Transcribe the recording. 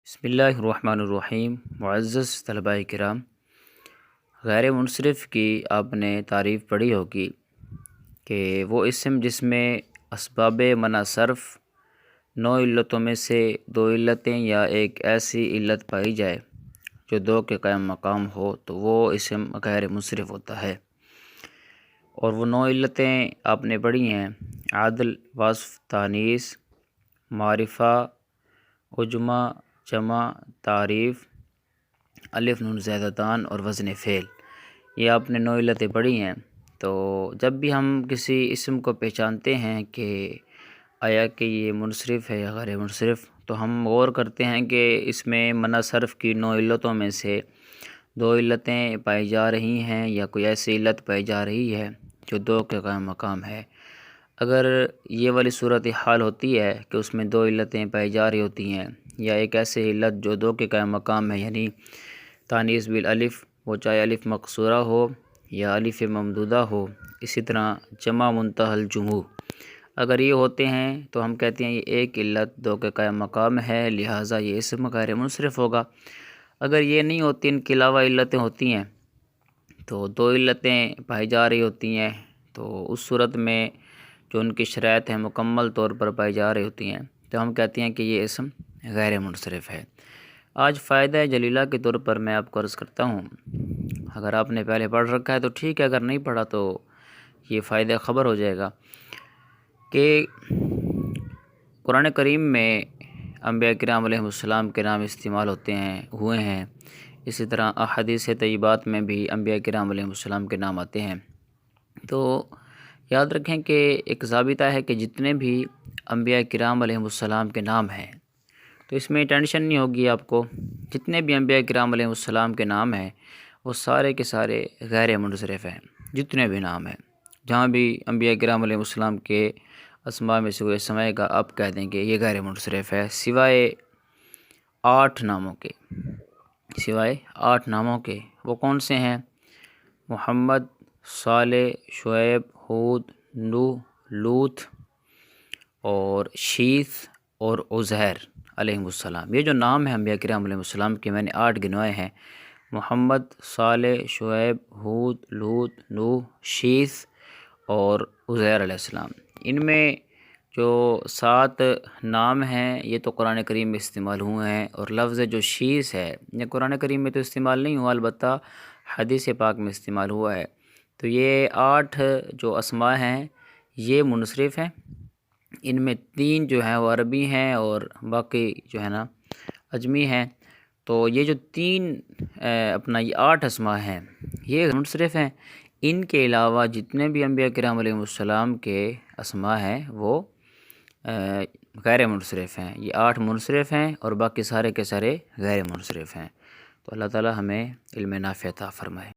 بسم اللہ الرحمن الرحیم۔ معزز طلباء کرام، غیر منصرف کی آپ نے تعریف پڑھی ہوگی کہ وہ اسم جس میں اسباب منع صرف 9 علتوں میں سے 2 علتیں یا ایک ایسی علت پائی جائے جو 2 کے قائم مقام ہو تو وہ اسم غیر منصرف ہوتا ہے۔ اور وہ 9 علتیں آپ نے پڑھی ہیں: عدل، وصف، تانیث، معرفہ، عجمہ، جمع، تعریف، الف نون زیادتان اور وزن فعل۔ یہ آپ نے 9 علتیں پڑھی ہیں۔ تو جب بھی ہم کسی اسم کو پہچانتے ہیں کہ آیا کہ یہ منصرف ہے یا غیر منصرف، تو ہم غور کرتے ہیں کہ اس میں منع صرف کی 9 علتوں میں سے 2 علتیں پائی جا رہی ہیں یا کوئی ایسی علت پائی جا رہی ہے جو 2 کے قائم مقام ہے۔ اگر یہ والی صورت حال ہوتی ہے کہ اس میں 2 علتیں پائی جا رہی ہوتی ہیں یا ایک ایسی علت جو 2 کے قائم مقام ہے، یعنی تانیث بالالف، وہ چاہے الف مقصورہ ہو یا الف ممدودہ ہو، اسی طرح جمع منتہی الجموع، اگر یہ ہوتے ہیں تو ہم کہتے ہیں یہ ایک علت 2 کے قائم مقام ہے، لہٰذا یہ اسم غیر منصرف ہوگا۔ اگر یہ نہیں ہوتی، ان کے علاوہ علتیں ہوتی ہیں تو 2 علتیں پائی جا رہی ہوتی ہیں، تو اس صورت میں جو ان کی شرائط ہیں مکمل طور پر پائی جا رہی ہوتی ہیں تو ہم کہتے ہیں کہ یہ اسم غیر منصرف ہے۔ آج فائدہ جلیلہ کے طور پر میں آپ کو عرض کرتا ہوں، اگر آپ نے پہلے پڑھ رکھا ہے تو ٹھیک ہے، اگر نہیں پڑھا تو یہ فائدہ خبر ہو جائے گا کہ قرآن کریم میں انبیاء کرام علیہ السلام کے نام استعمال ہوئے ہیں، اسی طرح احادیث طیبات میں بھی انبیاء کرام علیہ السلام کے نام آتے ہیں۔ تو یاد رکھیں کہ ایک ضابطہ ہے کہ جتنے بھی انبیاء کرام علیہ السلام کے نام ہیں تو اس میں ٹینشن نہیں ہوگی آپ کو، جتنے بھی انبیاء کرام علیہ السلام کے نام ہیں وہ سارے کے سارے غیر منصرف ہیں۔ جتنے بھی نام ہیں، جہاں بھی انبیاء کرام علیہ السلام کے اسماء میں سے کوئی اسم آئے گا آپ کہہ دیں کہ یہ غیر منصرف ہے، سوائے 8 ناموں کے۔ وہ کون سے ہیں؟ محمد، صالح، شعیب، ہود، نوح، لوط اور شیث اور عزیر علیہ السلام۔ یہ جو نام ہیں انبیاء کرام علیہ السلام کے، میں نے 8 گنوائے ہیں: محمد، صالح، شعیب، ہود، لوط، نوح، شیث اور عزیر علیہ السلام۔ ان میں جو 7 نام ہیں یہ تو قرآن کریم میں استعمال ہوئے ہیں، اور لفظ جو شیث ہے یہ قرآن کریم میں تو استعمال نہیں ہوا، البتہ حدیث پاک میں استعمال ہوا ہے۔ تو یہ 8 جو اسماء ہیں یہ منصرف ہیں، ان میں 3 جو ہیں وہ عربی ہیں اور باقی جو ہے نا عجمی ہیں۔ تو یہ جو 3 یہ 8 اسماء ہیں یہ منصرف ہیں۔ ان کے علاوہ جتنے بھی انبیاء کرام علیہ السلام کے اسماء ہیں وہ غیر منصرف ہیں۔ یہ 8 منصرف ہیں اور باقی سارے کے سارے غیر منصرف ہیں۔ تو اللہ تعالی ہمیں علم نافع عطا فرمائے۔